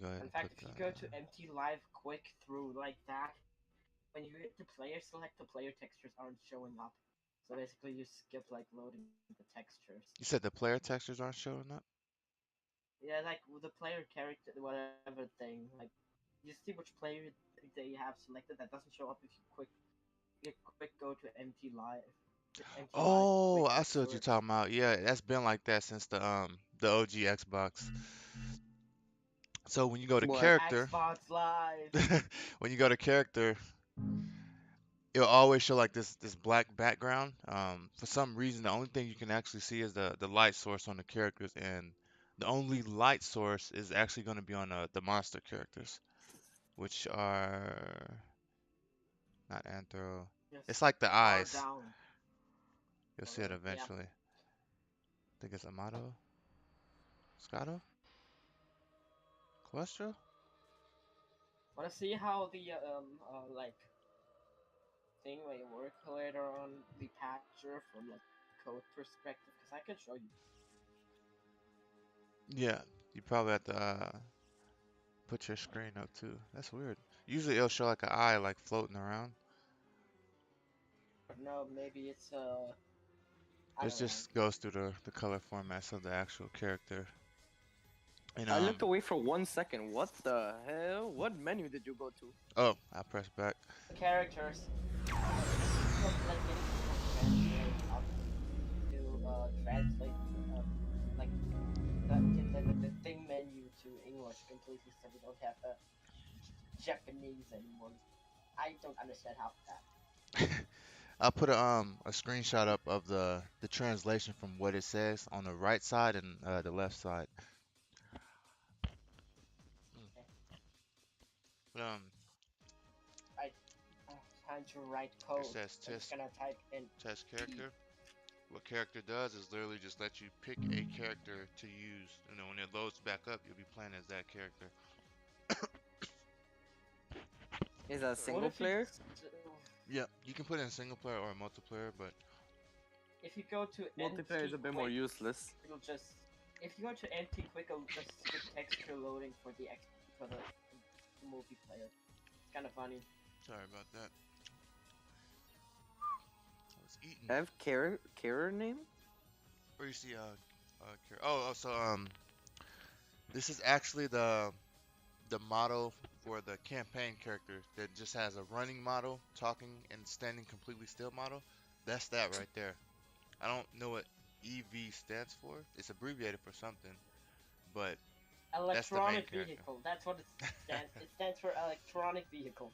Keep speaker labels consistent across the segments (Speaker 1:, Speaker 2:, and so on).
Speaker 1: go ahead
Speaker 2: In
Speaker 1: and
Speaker 2: fact,
Speaker 1: put
Speaker 2: if you go to empty live quick through like that, when you hit the player select, the player textures aren't showing up. So basically, you skip like loading the textures.
Speaker 1: You said the player textures aren't showing up?
Speaker 2: Yeah, like with the player character, whatever thing. Like you see which player they have selected. That doesn't show up if you quick go to empty live. Empty live
Speaker 1: Oh,
Speaker 2: quick
Speaker 1: I see what
Speaker 2: through
Speaker 1: you're
Speaker 2: it.
Speaker 1: talking about. Yeah, that's been like that since the OG Xbox. So when you go to
Speaker 3: What?
Speaker 1: character,
Speaker 2: Xbox Live.
Speaker 1: when you go to character, it'll always show like this black background. For some reason, the only thing you can actually see is the light source on the characters, and the only light source is actually going to be on the monster characters, which are not anthro. It's
Speaker 2: Just
Speaker 1: like the
Speaker 2: far
Speaker 1: eyes.
Speaker 2: down.
Speaker 1: You'll see it
Speaker 2: Alright, yeah.
Speaker 1: eventually. I think it's Amato, Scotto, Cholesterol.
Speaker 2: Wanna see how the like thing may work later on the patcher from like code perspective? Because I can show you.
Speaker 1: Yeah, you probably have to put your screen up too. That's weird. Usually it'll show like an eye like floating around.
Speaker 2: But no, maybe it's I
Speaker 1: It
Speaker 2: don't know.
Speaker 1: just goes through the color formats of the actual character. And
Speaker 3: I looked away for 1 second. What the hell? What menu did you go to?
Speaker 1: oh, I pressed back.
Speaker 2: Characters. Look like translate how to translate like the thing menu to English completely, so we don't have Japanese anymore. I don't understand how that.
Speaker 1: I'll put a screenshot up of the translation from what it says on the right side and the left side. Mm.
Speaker 2: Okay.
Speaker 1: But,
Speaker 2: Right. Time to write
Speaker 1: it
Speaker 2: code.
Speaker 1: says
Speaker 2: I'm just
Speaker 1: test
Speaker 2: gonna type in E.
Speaker 1: character. What character does is literally just let you pick a character to use, and then when it loads back up, you'll be playing as that character.
Speaker 3: Is that
Speaker 2: What
Speaker 3: single
Speaker 2: if you
Speaker 3: player?
Speaker 1: Yeah, you can put in single player or multiplayer, but
Speaker 2: if you go to
Speaker 3: Multiplayer is
Speaker 2: empty
Speaker 3: a bit more
Speaker 2: quick,
Speaker 3: useless.
Speaker 2: it'll just if you go to empty quick, it'll just skip texture loading for the multiplayer. It's kind of funny.
Speaker 1: sorry about that. I was eating.
Speaker 3: I have carer name?
Speaker 1: Where you see so this is actually the model for the campaign character that just has a running model, talking and standing completely still model. That's that right there. I don't know what EV stands for. It's abbreviated for something, but that's the main
Speaker 2: Electronic
Speaker 1: character.
Speaker 2: vehicle. That's what it stands. It stands for electronic vehicle.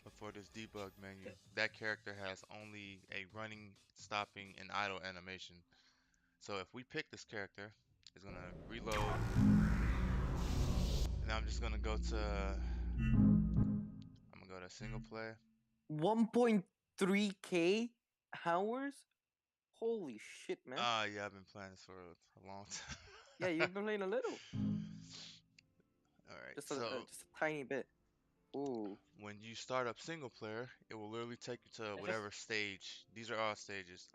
Speaker 1: But for this debug menu, that character has only a running, stopping, and idle animation. So if we pick this character, it's gonna reload, and I'm just gonna go to single player.
Speaker 3: 1.3k hours? Holy shit, man.
Speaker 1: Yeah, I've been playing this for a long time.
Speaker 3: Yeah, you've been playing a little.
Speaker 1: All right,
Speaker 3: Just
Speaker 1: so
Speaker 3: a tiny bit. Ooh.
Speaker 1: when you start up single player, it will literally take you to whatever stage. These are all stages.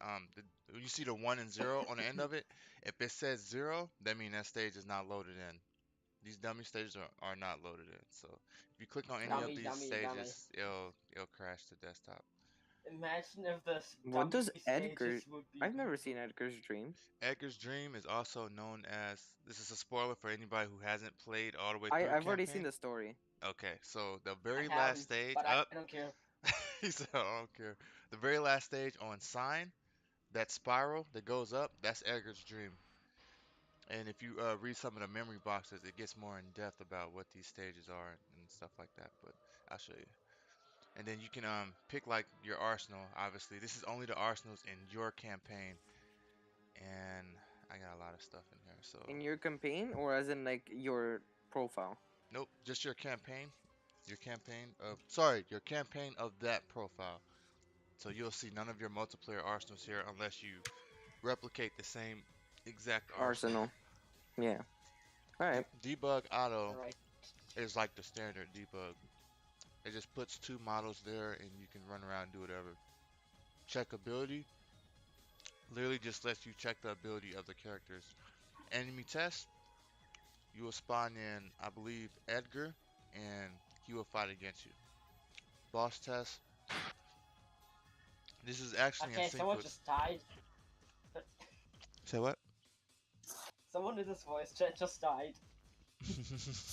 Speaker 1: You see the 1 and 0 on the end of it. If it says 0, that means that stage is not loaded in. These dummy stages are not loaded in. So if you click on any of
Speaker 2: Dummy,
Speaker 1: these
Speaker 2: dummy, dummy.
Speaker 1: stages, it'll crash the desktop.
Speaker 2: Imagine if the
Speaker 3: What
Speaker 2: dummy
Speaker 3: does
Speaker 2: stages would be.
Speaker 3: I've never seen Edgar's Dream.
Speaker 1: Edgar's Dream is also known as, this is a spoiler for anybody who hasn't played all the way through
Speaker 3: I've already seen
Speaker 1: campaign.
Speaker 3: the story.
Speaker 1: Okay, so the
Speaker 2: I
Speaker 1: very last
Speaker 2: haven't,
Speaker 1: stage
Speaker 2: but I
Speaker 1: up,
Speaker 2: don't care.
Speaker 1: he said, I don't care. The very last stage on Sign, that spiral that goes up, that's Edgar's Dream. And if you read some of the memory boxes, it gets more in depth about what these stages are and stuff like that. But I'll show you. And then you can pick like your arsenal. Obviously, this is only the arsenals in your campaign, and I got a lot of stuff in here. So
Speaker 3: In your campaign or as in like your profile?
Speaker 1: nope, just your campaign. Your campaign of that profile. So you'll see none of your multiplayer arsenals here unless you replicate the same exact arsenal.
Speaker 3: Arsenal. Yeah. Alright.
Speaker 1: Debug auto
Speaker 2: Right.
Speaker 1: is like the standard debug. It just puts two models there and you can run around and do whatever. Check ability literally just lets you check the ability of the characters. Enemy test You will spawn in, I believe, Edgar, and he will fight against you. Boss test. This is actually in
Speaker 2: Okay,
Speaker 1: sync
Speaker 2: someone
Speaker 1: with.
Speaker 2: just died.
Speaker 1: Say what?
Speaker 2: Someone in this voice chat just died.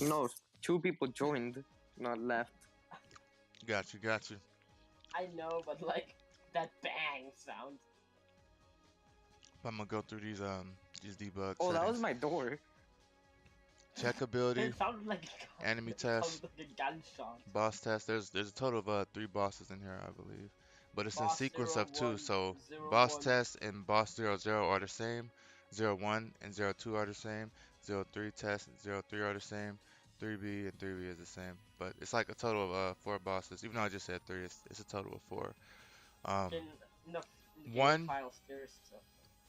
Speaker 3: No, two people joined, not left.
Speaker 1: Got you, got you.
Speaker 2: I know, but like that bang sound.
Speaker 1: I'm gonna go through these debug
Speaker 3: Oh, that was
Speaker 1: settings.
Speaker 3: my door.
Speaker 1: Check ability,
Speaker 2: It sounded like
Speaker 1: enemy
Speaker 2: it
Speaker 1: test,
Speaker 2: sounded like a gunshot.
Speaker 1: boss test. There's a total of three bosses in here, I believe, but it's in
Speaker 2: Boss
Speaker 1: sequence
Speaker 2: zero
Speaker 1: of two.
Speaker 2: one
Speaker 1: So
Speaker 2: zero
Speaker 1: boss
Speaker 2: one.
Speaker 1: test and boss 00 are the same. 01 and 02 are the same. 03 test and 03 are the same. 3B and 3B is the same. But it's like a total of four bosses. Even though I just said three, it's a total of four. Um,
Speaker 2: In, in the game
Speaker 1: one,
Speaker 2: files, there's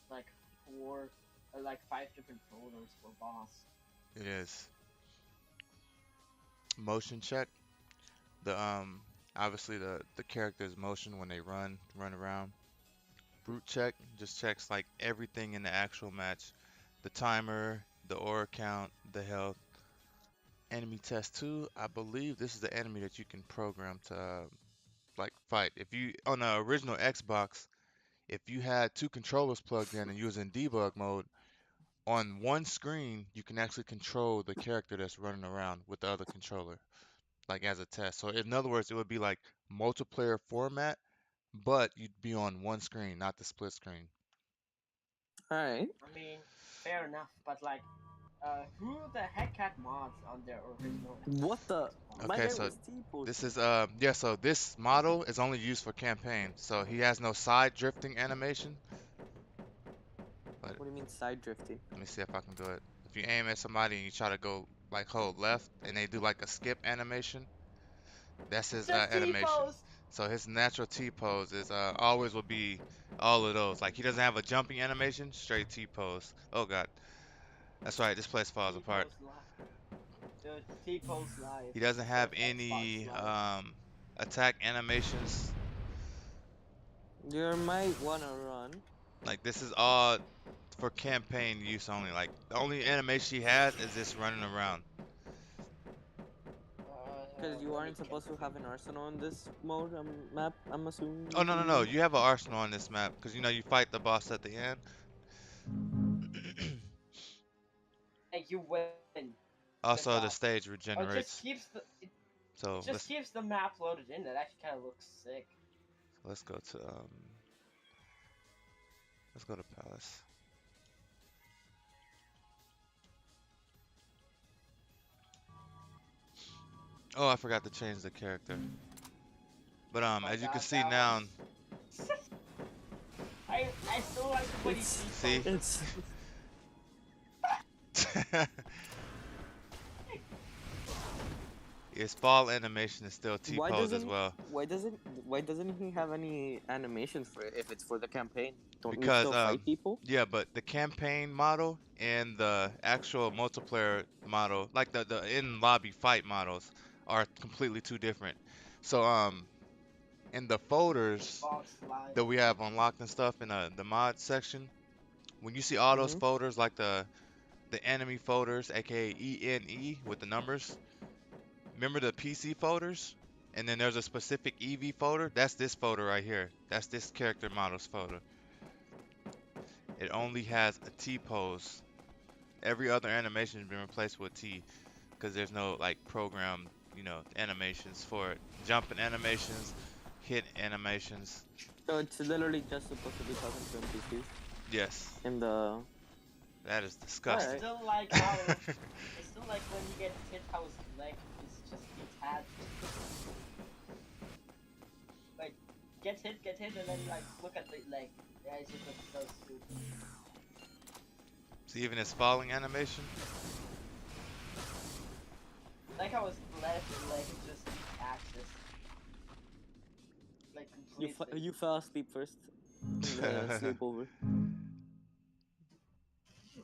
Speaker 2: like four, like five different folders for boss.
Speaker 1: it is motion check. The obviously the character's motion when they run around. Brute check just checks like everything in the actual match. The timer, the aura count, the health. Enemy test 2, I believe this is the enemy that you can program to like fight. If you on the original Xbox, if you had two controllers plugged in and you was in debug mode, on one screen you can actually control the character that's running around with the other controller, like as a test. So in other words, it would be like multiplayer format, but you'd be on one screen, not the split screen.
Speaker 3: Alright.
Speaker 2: I mean, fair enough, but like, who the heck had mods on their original
Speaker 3: What the?
Speaker 2: Xbox?
Speaker 3: My
Speaker 1: Okay,
Speaker 3: guy
Speaker 1: so
Speaker 3: was
Speaker 1: this
Speaker 3: T-posting.
Speaker 1: is yeah, so this model is only used for campaign. So he has no side drifting animation. But
Speaker 3: What do you mean side drifting?
Speaker 1: let me see if I can do it. If you aim at somebody and you try to go like hold left and they do like a skip animation, that's
Speaker 2: It
Speaker 1: his
Speaker 2: says
Speaker 1: animation.
Speaker 2: T-pose.
Speaker 1: So his natural T pose is always will be all of those. Like he doesn't have a jumping animation, straight T pose. Oh god. That's right, this place falls apart.
Speaker 2: T-pose live. Dude, T-pose live.
Speaker 1: He doesn't
Speaker 2: Instead
Speaker 1: have
Speaker 2: of Xbox
Speaker 1: any
Speaker 2: live.
Speaker 1: attack animations.
Speaker 3: You might wanna run.
Speaker 1: Like this is all for campaign use only. Like the only animation he has is this running around.
Speaker 3: Because you
Speaker 2: Let me
Speaker 3: aren't
Speaker 2: get
Speaker 3: supposed to have an arsenal in this mode, map, I'm
Speaker 1: Oh no no no!
Speaker 3: assuming.
Speaker 1: You have an arsenal on this map because you know you fight the boss at the end.
Speaker 2: Hey, you win. Good job.
Speaker 1: Also, the stage
Speaker 2: Oh, it just
Speaker 1: regenerates.
Speaker 2: keeps it
Speaker 1: So
Speaker 2: just keeps the map loaded in. That actually kind of looks sick.
Speaker 1: let's go to let's go to Palace. Oh, I forgot to change the character. But
Speaker 2: Oh my
Speaker 1: as you can
Speaker 2: god,
Speaker 1: see
Speaker 2: that
Speaker 1: now,
Speaker 2: was. I still like when he
Speaker 3: It's
Speaker 1: see,
Speaker 2: T-poses.
Speaker 3: it's
Speaker 1: his fall animation is still
Speaker 3: why
Speaker 1: T-pose as
Speaker 3: doesn't
Speaker 1: well
Speaker 3: why doesn't why doesn't he have any animations for it if it's for the campaign? Don't you
Speaker 1: because
Speaker 3: still fight people?
Speaker 1: yeah, but the campaign model and the actual multiplayer model, like the in lobby fight models, are completely two different. So in the folders
Speaker 2: Xbox live.
Speaker 1: that we have unlocked and stuff in the mod section, when you see all those
Speaker 3: Mm-hmm.
Speaker 1: folders like the enemy folders, aka ENE with the numbers, remember the PC folders? And then there's a specific EV folder. That's this folder right here. That's this character models folder. It only has a T pose. Every other animation has been replaced with T because there's no like program, animations for it. Jumping animations, hit animations.
Speaker 3: So it's literally just supposed to be talking to NPCs
Speaker 1: Yes,
Speaker 3: in the.
Speaker 1: that is
Speaker 2: I
Speaker 1: disgusting.
Speaker 3: Alright.
Speaker 2: still like how. I still like when you get hit, how his leg is just detached. Like, get hit, and then like look at the leg. Yeah, it just looks so stupid.
Speaker 1: See, even his falling animation.
Speaker 2: Like how his left leg just detaches. Like completely.
Speaker 3: You fell asleep first in the sleepover.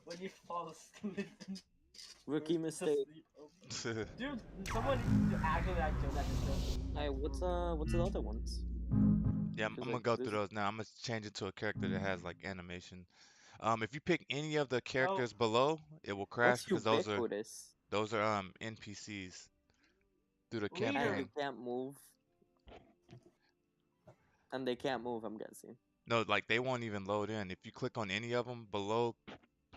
Speaker 2: When you fall asleep.
Speaker 3: Rookie
Speaker 2: Just
Speaker 3: mistake.
Speaker 2: sleep over. Dude, someone needs to actually like do that to film.
Speaker 3: Hey, what's the other ones?
Speaker 1: Yeah, I'm
Speaker 3: Cause
Speaker 1: gonna
Speaker 3: like
Speaker 1: go
Speaker 3: this.
Speaker 1: through those now. I'm gonna change it to a character that has like animation. If you pick any of the
Speaker 2: So
Speaker 1: characters below, it will crash
Speaker 3: What's
Speaker 1: because
Speaker 3: ubiquitous?
Speaker 1: those are NPCs through the
Speaker 3: And
Speaker 2: leader,
Speaker 3: they
Speaker 1: campaign.
Speaker 3: can't move. And they can't move, I'm guessing.
Speaker 1: No, like they won't even load in. If you click on any of them below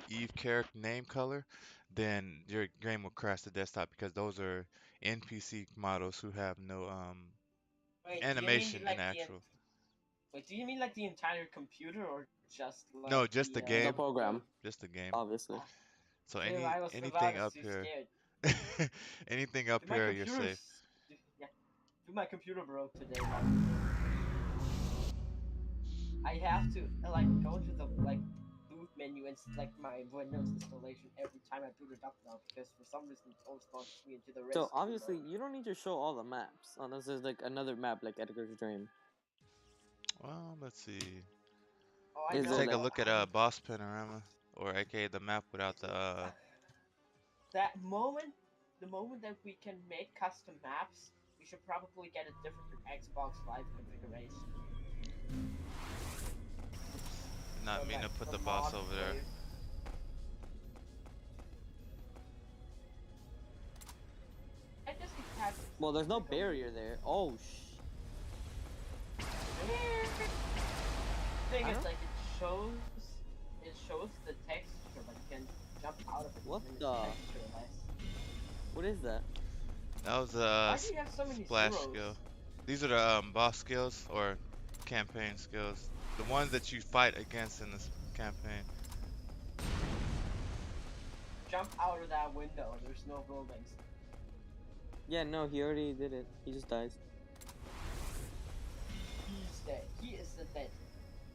Speaker 1: Eve character name color, then your game will crash the desktop because those are NPC models who have no
Speaker 2: wait, do you mean
Speaker 1: animation in
Speaker 2: like
Speaker 1: actual.
Speaker 2: wait, do you mean like the entire computer or just like
Speaker 1: No, just
Speaker 2: the
Speaker 1: the
Speaker 3: The
Speaker 1: game,
Speaker 2: code?
Speaker 3: program,
Speaker 1: just the game.
Speaker 3: obviously.
Speaker 2: Ah,
Speaker 1: So
Speaker 2: damn, I was about
Speaker 1: anything
Speaker 2: as
Speaker 1: up
Speaker 2: too
Speaker 1: here,
Speaker 2: scared.
Speaker 1: anything up
Speaker 2: Dude, my
Speaker 1: here, you're safe.
Speaker 2: computer's yeah, dude, my computer broke today. Like, I have to like go to the like boot menu and select my Windows installation every time I boot it up now because for some reason it always launches me into the
Speaker 3: So
Speaker 2: rescue
Speaker 3: obviously
Speaker 2: mode.
Speaker 3: you don't need to show all the maps unless there's like another map like Edgar's Dream.
Speaker 1: Well, let's see.
Speaker 2: Oh, I
Speaker 1: You
Speaker 3: Is
Speaker 1: can
Speaker 3: there
Speaker 2: know,
Speaker 1: take a
Speaker 3: like
Speaker 2: but
Speaker 1: look at Boss Panorama, or aka the map without the
Speaker 2: that moment, the moment that we can make custom maps, we should probably get a different Xbox Live configuration.
Speaker 1: did
Speaker 2: So
Speaker 1: not mean
Speaker 2: that
Speaker 1: to put
Speaker 2: the
Speaker 1: the boss
Speaker 2: mod
Speaker 1: over there.
Speaker 2: plays. I just think that
Speaker 3: well, there's no
Speaker 2: like a
Speaker 3: barrier there. Oh
Speaker 2: thing
Speaker 3: I
Speaker 2: is
Speaker 3: don't.
Speaker 2: like it shows the texture, but you can jump out of it
Speaker 3: What
Speaker 2: and it's
Speaker 3: the?
Speaker 2: textureless.
Speaker 3: What is that?
Speaker 1: That was
Speaker 2: Why do you have so many
Speaker 1: splash
Speaker 2: zeros?
Speaker 1: skill. These are the boss skills or campaign skills. The ones that you fight against in this campaign.
Speaker 2: Jump out of that window. There's no buildings.
Speaker 3: Yeah, no, he already did it. He just dies.
Speaker 2: He's dead. He is the dead.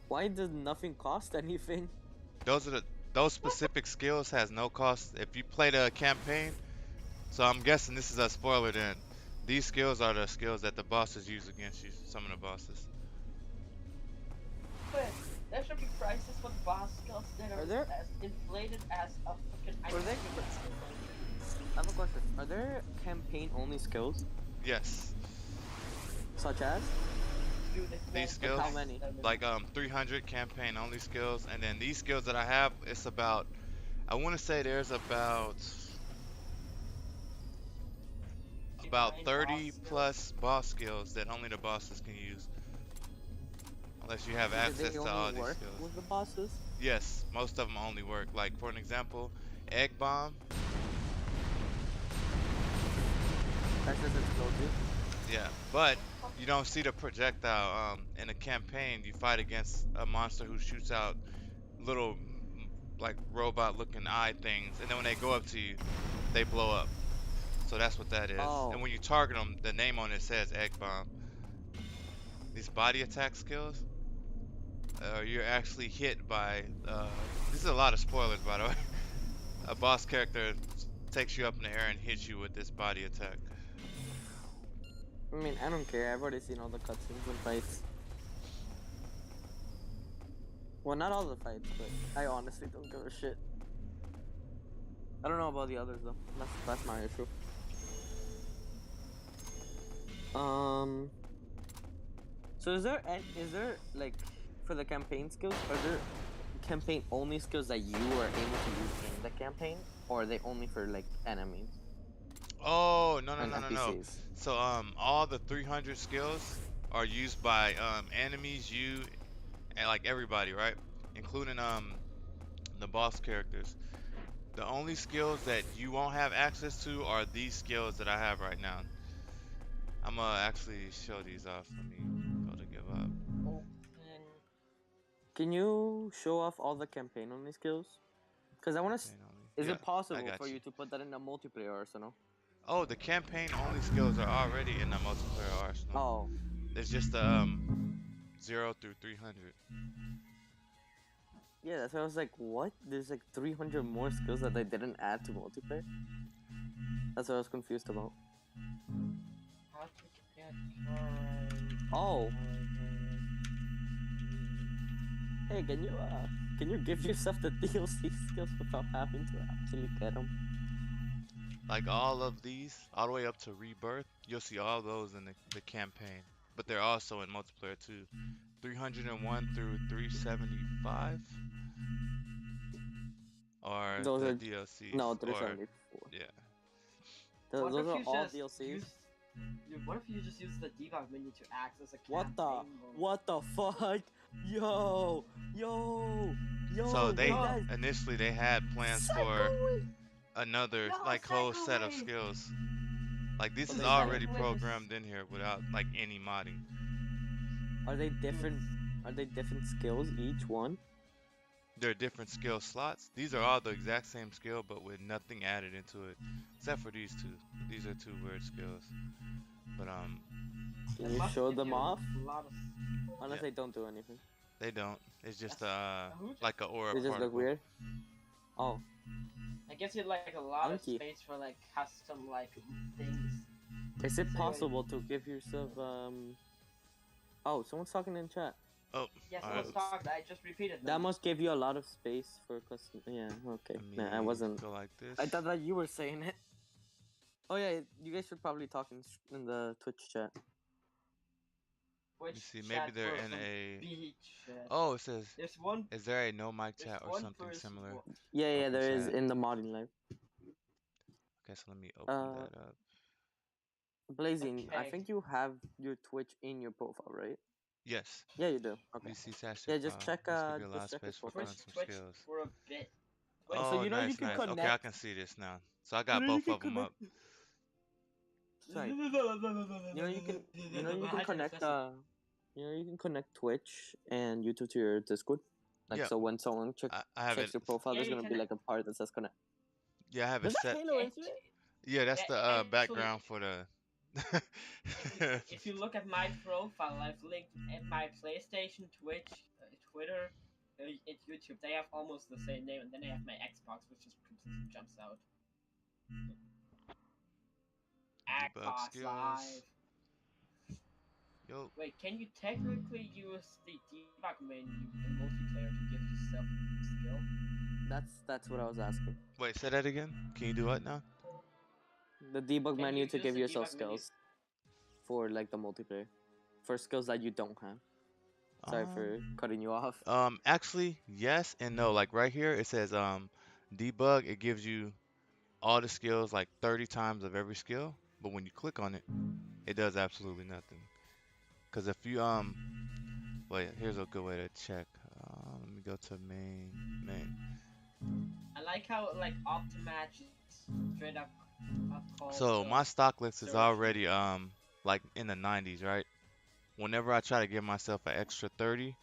Speaker 3: Why does nothing cost anything?
Speaker 1: Those are those specific skills has no cost. If you play the campaign, so I'm guessing this is a spoiler then. These skills are the skills that the bosses use against you, some of the bosses.
Speaker 2: But there should be prices for the boss skills that are
Speaker 3: Are there?
Speaker 2: as inflated as a fucking ice
Speaker 3: Are there?
Speaker 2: cream.
Speaker 3: I have a question. Are there campaign only skills?
Speaker 1: Yes.
Speaker 3: Such as?
Speaker 2: Dude, it's
Speaker 1: These skills?
Speaker 3: How many?
Speaker 1: Like 300 campaign only skills, and then these skills that I have, it's about, I want to say there's about 30 plus boss skills that only the bosses can use, unless you have
Speaker 3: Do
Speaker 1: access
Speaker 3: they
Speaker 1: to all
Speaker 3: only
Speaker 1: these
Speaker 3: work
Speaker 1: skills.
Speaker 3: with the bosses?
Speaker 1: Yes, most of them only work. Like for an example, egg bomb.
Speaker 3: That's just explosive.
Speaker 1: Yeah, but you don't see the projectile. In a campaign, you fight against a monster who shoots out little like robot-looking eye things, and then when they go up to you, they blow up. So that's what that is. And
Speaker 3: Oh.
Speaker 1: when you target them, the name on it says egg bomb. These body attack skills, you're actually hit by. This is a lot of spoilers, by the way. A boss character takes you up in the air and hits you with this body attack.
Speaker 3: I mean, I don't care. I've already seen all the cutscenes and fights. Well, not all the fights, but I honestly don't give a shit. I don't know about the others though. That's my issue. So is there like for the campaign skills? Are there campaign only skills that you are able to use in the campaign, or are they only for like enemies
Speaker 1: Oh, no, no,
Speaker 3: and
Speaker 1: no, no, no.
Speaker 3: NPCs?
Speaker 1: So, all the 300 skills are used by, enemies, you, and like everybody, right? Including, the boss characters. The only skills that you won't have access to are these skills that I have right now. I'm gonna actually show these off. Let me go to give up.
Speaker 2: Open.
Speaker 3: Can you show off all the campaign only skills? Because I want to.
Speaker 1: Campaign only.
Speaker 3: Is
Speaker 1: Yeah,
Speaker 3: it
Speaker 1: I
Speaker 3: possible for
Speaker 1: got you.
Speaker 3: you to put that in a multiplayer arsenal?
Speaker 1: Oh, the campaign only skills are already in the multiplayer arsenal.
Speaker 3: Oh,
Speaker 1: It's just 0 through 300.
Speaker 3: yeah. That's why I was like, what? There's like 300 more skills that they didn't add to multiplayer. That's what I was confused about.
Speaker 2: How to get current.
Speaker 3: Oh, hey, can you give yourself the DLC skills without having to actually get them?
Speaker 1: Like all of these, all the way up to Rebirth, you'll see all those in the campaign. But they're also in multiplayer too. 301 through 375. or
Speaker 3: Those
Speaker 1: the
Speaker 3: are
Speaker 1: DLCs
Speaker 3: no
Speaker 1: or
Speaker 3: 374.
Speaker 1: yeah.
Speaker 2: What
Speaker 3: Those
Speaker 2: if
Speaker 3: are
Speaker 2: you
Speaker 3: all
Speaker 2: just
Speaker 3: DLCs.
Speaker 2: use? What if you just use the debug menu to act as a
Speaker 3: What the
Speaker 2: campaign mode?
Speaker 3: what the fuck? Yo, yo,
Speaker 1: So
Speaker 3: yo,
Speaker 1: they
Speaker 3: wait,
Speaker 2: Yo,
Speaker 3: guys.
Speaker 1: initially they had plans for
Speaker 3: Psycho
Speaker 1: another
Speaker 2: yo,
Speaker 1: like whole
Speaker 2: Psycho
Speaker 1: set of
Speaker 2: Wave!
Speaker 1: skills. Like this
Speaker 3: But
Speaker 1: is
Speaker 3: they
Speaker 2: Psycho
Speaker 3: didn't.
Speaker 1: already
Speaker 2: Wave is,
Speaker 1: programmed in here without like any modding.
Speaker 3: Are they
Speaker 2: dude.
Speaker 3: different? Are they different skills each one?
Speaker 1: There are different skill slots. These are all the exact same skill, but with nothing added into it, except for these two. These are two weird skills. But
Speaker 3: Can
Speaker 2: It
Speaker 3: you
Speaker 2: must
Speaker 3: show
Speaker 2: give
Speaker 3: them
Speaker 2: you
Speaker 3: off?
Speaker 2: a lot of.
Speaker 3: Unless
Speaker 1: yeah,
Speaker 3: they don't do anything.
Speaker 1: they don't. It's just
Speaker 2: Who just,
Speaker 1: like a aura
Speaker 3: They just look
Speaker 1: particle.
Speaker 3: weird. Oh,
Speaker 2: it gives you like a lot of
Speaker 3: funky.
Speaker 2: space for like custom like things.
Speaker 3: Is it
Speaker 2: So,
Speaker 3: possible to give yourself Oh, someone's talking in chat.
Speaker 1: Oh,
Speaker 2: yeah,
Speaker 1: alright.
Speaker 2: someone's talked. I just repeated
Speaker 3: That
Speaker 2: them.
Speaker 3: must give you a lot of space for custom. Yeah, okay.
Speaker 1: I mean,
Speaker 3: Nah, I wasn't.
Speaker 1: go like this.
Speaker 3: I thought that you were saying it. Oh yeah, you guys should probably talk in the Twitch chat.
Speaker 1: Let me
Speaker 2: Which
Speaker 1: see. Maybe
Speaker 2: chat
Speaker 1: they're
Speaker 2: for
Speaker 1: in
Speaker 2: some
Speaker 1: a.
Speaker 2: beach chat?
Speaker 1: Oh, it says,
Speaker 2: There's one.
Speaker 1: is there a no mic
Speaker 2: There's
Speaker 1: chat or
Speaker 2: one
Speaker 1: something
Speaker 2: person.
Speaker 1: similar?
Speaker 3: Yeah, yeah,
Speaker 1: Open
Speaker 3: there is
Speaker 1: chat.
Speaker 3: in the modding live.
Speaker 1: Okay, so let me open
Speaker 3: Uh,
Speaker 1: that up.
Speaker 3: Blazing, I
Speaker 2: Okay.
Speaker 3: think you have your Twitch in your profile, right?
Speaker 1: Yes.
Speaker 3: Yeah, you do. Okay.
Speaker 1: VC Sasha
Speaker 3: Yeah, just
Speaker 1: file.
Speaker 3: check.
Speaker 1: Let's give you a lot of
Speaker 3: Just check his
Speaker 1: space for
Speaker 3: profile.
Speaker 1: fun
Speaker 2: Twitch,
Speaker 1: some
Speaker 2: Twitch
Speaker 1: skills.
Speaker 2: for a bit. Wait,
Speaker 3: So
Speaker 1: Oh,
Speaker 3: you know you
Speaker 1: nice,
Speaker 3: can
Speaker 1: nice. Okay, I
Speaker 3: connect.
Speaker 1: can see this now. So I
Speaker 3: You
Speaker 1: got
Speaker 3: know you
Speaker 1: both
Speaker 3: can
Speaker 1: of them up.
Speaker 3: connect. Sorry. You know you can connect. You can connect Twitch and YouTube to your Discord. Like
Speaker 1: Yeah,
Speaker 3: so, when someone
Speaker 1: I have
Speaker 3: checks
Speaker 1: it.
Speaker 3: your profile,
Speaker 2: Yeah,
Speaker 3: there's
Speaker 2: you
Speaker 3: gonna be
Speaker 2: can.
Speaker 3: like a part that says connect.
Speaker 1: Yeah, I have it
Speaker 3: Does that
Speaker 1: set.
Speaker 3: Halo into it?
Speaker 1: Yeah, that's the
Speaker 2: Actually,
Speaker 1: background for the.
Speaker 2: if you look at my profile, I've linked at my PlayStation, Twitch, Twitter, and YouTube. They have almost the same name, and then I have my Xbox, which just completely jumps out.
Speaker 1: Debug
Speaker 2: Xbox
Speaker 1: skills.
Speaker 2: Live.
Speaker 1: Yo,
Speaker 2: Wait, can you technically use the debug menu in multiplayer to give yourself a skill?
Speaker 3: That's what I was asking.
Speaker 1: wait, say that again. Can you do what now?
Speaker 3: The debug
Speaker 2: Can
Speaker 3: menu
Speaker 2: you
Speaker 3: to
Speaker 2: use
Speaker 3: give
Speaker 2: the
Speaker 3: yourself
Speaker 2: debug menu?
Speaker 3: skills for like the multiplayer, for skills that you don't have. Sorry for cutting you off.
Speaker 1: Actually, yes and no. Like right here, it says debug. It gives you all the skills, like 30 times of every skill. But when you click on it, it does absolutely nothing. Cause if you wait, here's a good way to check. Let me go to main.
Speaker 2: I like how like Optimatch is straight up called
Speaker 1: So my stock list is
Speaker 2: search.
Speaker 1: already like in the 90s, right? Whenever I try to give myself an extra 30,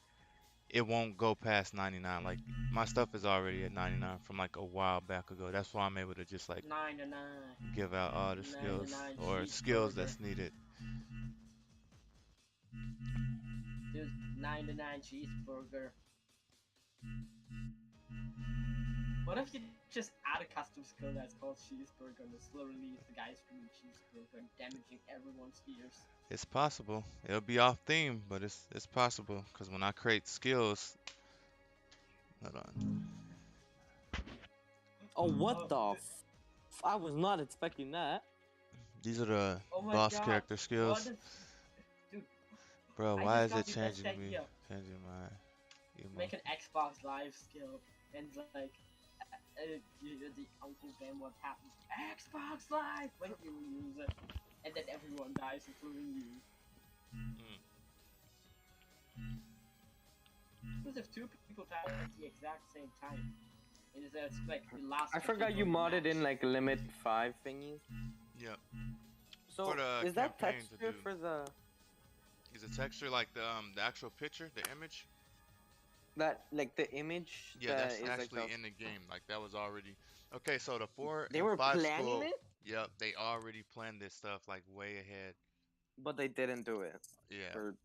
Speaker 1: it won't go past 99. Like my stuff is already at 99 from like a while back ago. That's why I'm able to just like
Speaker 2: 99.
Speaker 1: give out all the skills
Speaker 2: 99
Speaker 1: or skills
Speaker 2: cheeseburger.
Speaker 1: that's needed.
Speaker 2: Dude, 99 cheeseburger. What if you just add a custom skill that's called cheeseburger and it's literally the guy screaming cheeseburger and damaging everyone's ears?
Speaker 1: It's possible. It'll be off theme, but it's possible. Cause when I create skills, hold on.
Speaker 3: Oh, what
Speaker 2: Oh,
Speaker 3: the? I was not expecting that.
Speaker 1: These are the
Speaker 2: oh my
Speaker 1: boss
Speaker 2: god.
Speaker 1: character
Speaker 2: What
Speaker 1: skills.
Speaker 2: if, dude,
Speaker 1: Bro,
Speaker 2: I
Speaker 1: why
Speaker 2: just
Speaker 1: is it
Speaker 2: got the best
Speaker 1: changing me?
Speaker 2: idea.
Speaker 1: Changing my emo.
Speaker 2: Make an Xbox Live skill and like the Uncle Ben what happens. Xbox Live when you use it, and then everyone dies, including you. Because if two people die at the exact same time, it is like the last.
Speaker 3: I forgot you modded in like limit 5 thingies.
Speaker 1: Yep.
Speaker 3: So
Speaker 1: For the
Speaker 3: is that
Speaker 1: campaign to
Speaker 3: texture
Speaker 1: do.
Speaker 3: for the
Speaker 1: Is a texture like the actual picture, the image?
Speaker 3: that like the image
Speaker 1: Yeah,
Speaker 3: that
Speaker 1: that's
Speaker 3: is like
Speaker 1: actually
Speaker 3: the,
Speaker 1: in the game. Like that was already. Okay, so the 4
Speaker 3: they
Speaker 1: and
Speaker 3: were
Speaker 1: 5
Speaker 3: planning
Speaker 1: school.
Speaker 3: it,
Speaker 1: Yep, they already planned this stuff like way ahead.
Speaker 3: but they didn't do it
Speaker 1: Yeah,
Speaker 3: for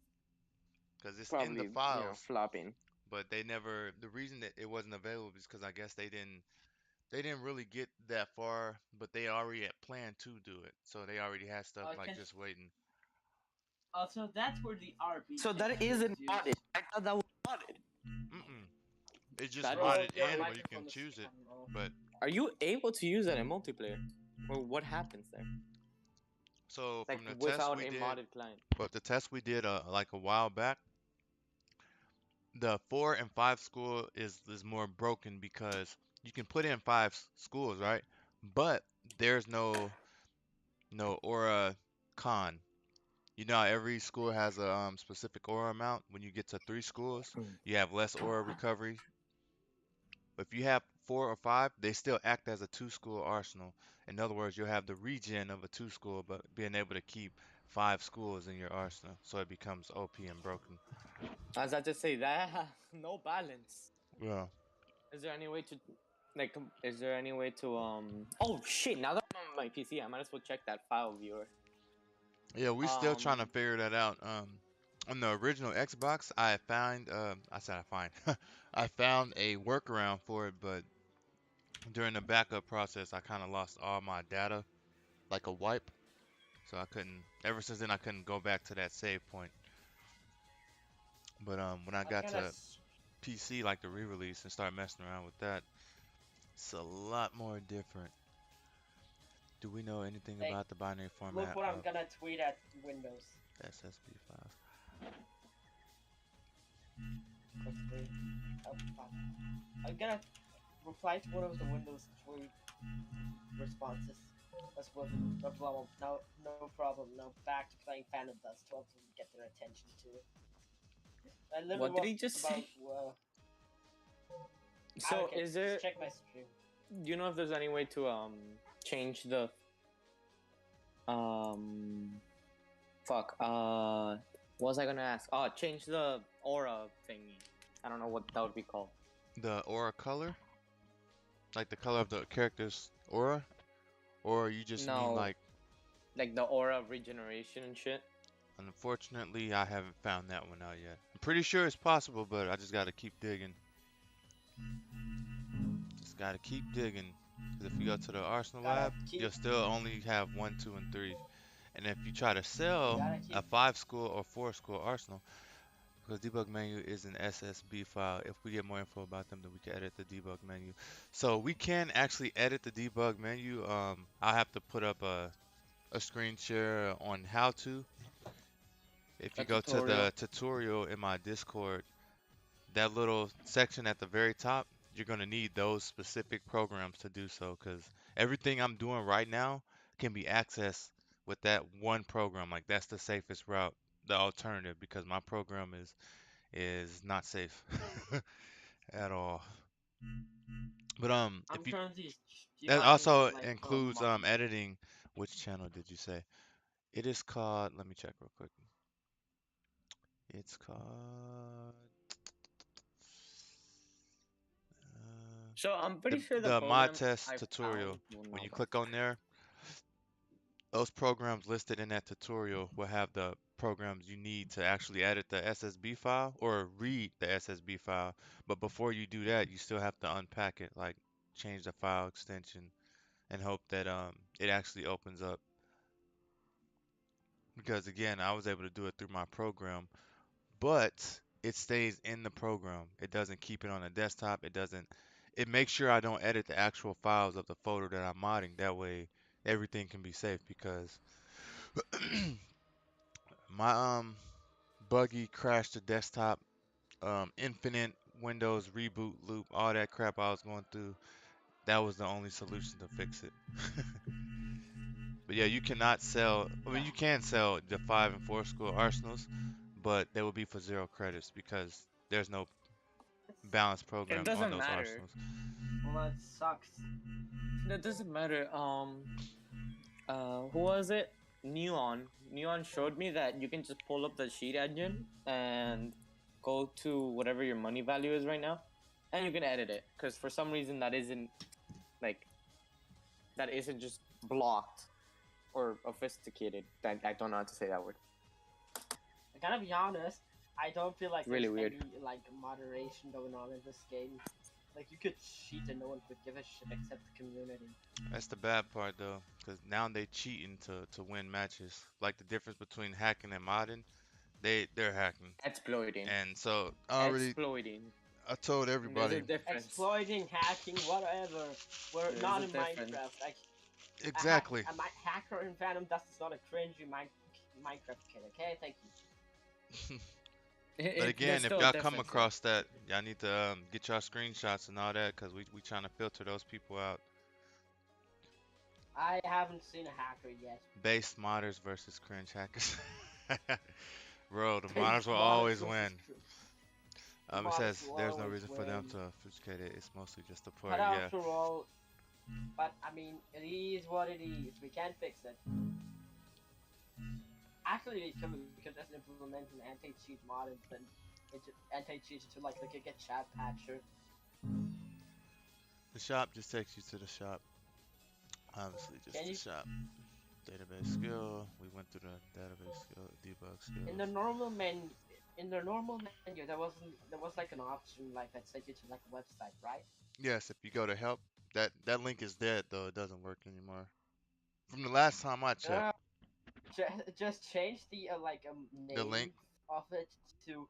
Speaker 1: because it's in the
Speaker 3: probably
Speaker 1: files,
Speaker 3: flopping.
Speaker 1: but they never. The reason that it wasn't available is because I guess they didn't really get that far, but they already had planned to do it. So they already had stuff like just waiting.
Speaker 2: Also, that's where the RB.
Speaker 3: So that isn't modded. I thought that was modded.
Speaker 1: Mm-mm. It's just
Speaker 3: That
Speaker 1: modded
Speaker 2: Your
Speaker 1: in where you
Speaker 2: microphone
Speaker 1: can
Speaker 2: is
Speaker 1: choose it,
Speaker 2: fucking low.
Speaker 1: but
Speaker 3: Are you able to use that in multiplayer, or what happens there?
Speaker 1: so
Speaker 3: Like
Speaker 1: from the test
Speaker 3: without
Speaker 1: we
Speaker 3: a
Speaker 1: did,
Speaker 3: modded client.
Speaker 1: but the test we did like a while back, the 4 and 5 school is more broken because You can put in five schools, right? But there's no aura con. You know how every school has a specific aura amount. When you get to three schools, you have less aura recovery. If you have four or five, they still act as a two-school arsenal. In other words, you'll have the regen of a two-school, but being able to keep five schools in your arsenal, so it becomes OP and broken.
Speaker 3: As I just say that no balance.
Speaker 1: Yeah.
Speaker 3: Is there any way to like? Is there any way to Oh shit! Now that I'm on my PC, I might as well check that file viewer.
Speaker 1: Yeah, we still trying to
Speaker 3: Um,
Speaker 1: figure that out. On the original Xbox, I found, I said I find, I found a workaround for it, but during the backup process, I kind of lost all my data, like a wipe. So I couldn't, ever since then, I couldn't go back to that save point. But when I
Speaker 2: I'm
Speaker 1: got
Speaker 2: gonna
Speaker 1: to PC, like the re-release, and start messing around with that, it's a lot more different. Do we know anything
Speaker 2: like
Speaker 1: about the binary
Speaker 2: look
Speaker 1: format
Speaker 2: what I'm
Speaker 1: of
Speaker 2: gonna tweet at Windows.
Speaker 1: SSB files?
Speaker 2: Quickly. Oh, fuck. I'm gonna reply to one of the Windows tweet responses. That's what no problem. No problem. No back to playing Phantom Dust to also get their attention too. I literally
Speaker 3: what did
Speaker 2: was
Speaker 3: he just
Speaker 2: about.
Speaker 3: say?
Speaker 2: I don't
Speaker 3: So,
Speaker 2: care.
Speaker 3: is
Speaker 2: Just
Speaker 3: there?
Speaker 2: check my stream.
Speaker 3: Do you know if there's any way to change the um fuck what was I gonna ask? Oh, change the aura thingy. I don't know what that would be called.
Speaker 1: The aura color, like the color of the character's aura, or you just mean
Speaker 3: No,
Speaker 1: like,
Speaker 3: like the aura of regeneration and shit.
Speaker 1: unfortunately, I haven't found that one out yet. I'm pretty sure it's possible, but I just gotta keep digging. Just gotta keep digging. Because if you go to the Arsenal
Speaker 2: Gotta
Speaker 1: lab,
Speaker 2: keep.
Speaker 1: you'll still only have one, two, and three. And if you try to sell
Speaker 2: Gotta
Speaker 1: a
Speaker 2: keep.
Speaker 1: five school or four school Arsenal, because debug menu is an SSB file, if we get more info about them, then we can edit the debug menu. So we can actually edit the debug menu. I'll have to put up a screen share on how to. If
Speaker 3: A
Speaker 1: you go to the
Speaker 3: tutorial.
Speaker 1: tutorial in my Discord, that little section at the very top, you're going to need those specific programs to do so because everything I'm doing right now can be accessed with that one program. Like that's the safest route, the alternative, because my program is not safe at all. But
Speaker 2: I'm
Speaker 1: if you
Speaker 2: currently
Speaker 1: that
Speaker 2: debugging
Speaker 1: also
Speaker 2: like for a
Speaker 1: includes
Speaker 2: month.
Speaker 1: editing. Which channel did you say? It is called. Let me check real quick. It's called
Speaker 3: So I'm
Speaker 1: the
Speaker 3: pretty sure the
Speaker 1: the mod
Speaker 3: program
Speaker 1: test
Speaker 3: I found.
Speaker 1: tutorial.
Speaker 3: Well,
Speaker 1: When
Speaker 3: no,
Speaker 1: you
Speaker 3: but
Speaker 1: click on there, those programs listed in that tutorial will have the programs you need to actually edit the SSB file or read the SSB file. But before you do that, you still have to unpack it, like change the file extension and hope that it actually opens up. Because again, I was able to do it through my program, but it stays in the program. It doesn't keep it on a desktop. It doesn't. It makes sure I don't edit the actual files of the folder that I'm modding. That way, everything can be safe because my buggy crashed the desktop, infinite Windows reboot loop, all that crap I was going through. That was the only solution to fix it. But yeah, you cannot sell. I mean,
Speaker 2: Yeah.
Speaker 1: you can sell the five and four school arsenals, but they will be for zero credits because there's no balanced
Speaker 3: it
Speaker 1: program on
Speaker 3: doesn't
Speaker 1: those
Speaker 3: matter.
Speaker 1: arsenals.
Speaker 2: Well, that sucks.
Speaker 3: That doesn't matter. Who was it? Neon. Neon showed me that you can just pull up the sheet engine and go to whatever your money value is right now, and you can edit it. Because for some reason like that isn't just blocked or sophisticated. I don't know how to say that word.
Speaker 2: I gotta be honest. I don't feel like
Speaker 3: Really
Speaker 2: there's
Speaker 3: weird.
Speaker 2: any like moderation going on in this game. Like you could cheat and no one would give a shit except the community.
Speaker 1: That's the bad part though, because now they cheating to win matches. Like the difference between hacking and modding, they're hacking.
Speaker 3: Exploiting.
Speaker 1: And so I already
Speaker 3: Exploiting.
Speaker 1: I told
Speaker 3: There's a
Speaker 1: everybody
Speaker 3: difference.
Speaker 2: Exploiting, hacking, whatever. We're
Speaker 3: There's
Speaker 2: not
Speaker 3: a
Speaker 2: in
Speaker 3: difference.
Speaker 2: Minecraft. Like
Speaker 1: exactly.
Speaker 2: hacker in Phantom Dust is not a cringy Minecraft kid. Okay, thank you.
Speaker 1: But
Speaker 3: There's
Speaker 1: again, if
Speaker 3: still a
Speaker 1: y'all come
Speaker 3: difference though.
Speaker 1: across that, y'all need to get y'all screenshots and all that, cause we trying to filter those people out.
Speaker 2: I haven't seen a hacker yet.
Speaker 1: Base modders versus cringe hackers. Bro, the
Speaker 2: Base
Speaker 1: modders will
Speaker 2: models
Speaker 1: always
Speaker 2: versus
Speaker 1: win.
Speaker 2: crew.
Speaker 1: It
Speaker 2: Models
Speaker 1: says
Speaker 2: will
Speaker 1: there's no
Speaker 2: always
Speaker 1: reason for them
Speaker 2: win.
Speaker 1: to obfuscate it. It's mostly just a
Speaker 2: But
Speaker 1: port. Yeah.
Speaker 2: after all, but I mean, it is what it is. We can't fix it. Actually, it could, we could just implement an anti-cheat mod and then anti-cheat into like the Giga Chat patcher.
Speaker 1: The shop just takes you to the shop. Obviously, just
Speaker 2: Can
Speaker 1: the
Speaker 2: you
Speaker 1: shop. Database skill. We went through the database skill, debug
Speaker 2: in the
Speaker 1: skills.
Speaker 2: normal menu? In the normal menu, there was like an option like that sent you to like a website, right?
Speaker 1: Yes, if you go to help, that link is dead though. It doesn't work anymore. From the last time I checked,
Speaker 2: Uh, just change the
Speaker 1: the
Speaker 2: name
Speaker 1: link.
Speaker 2: of it to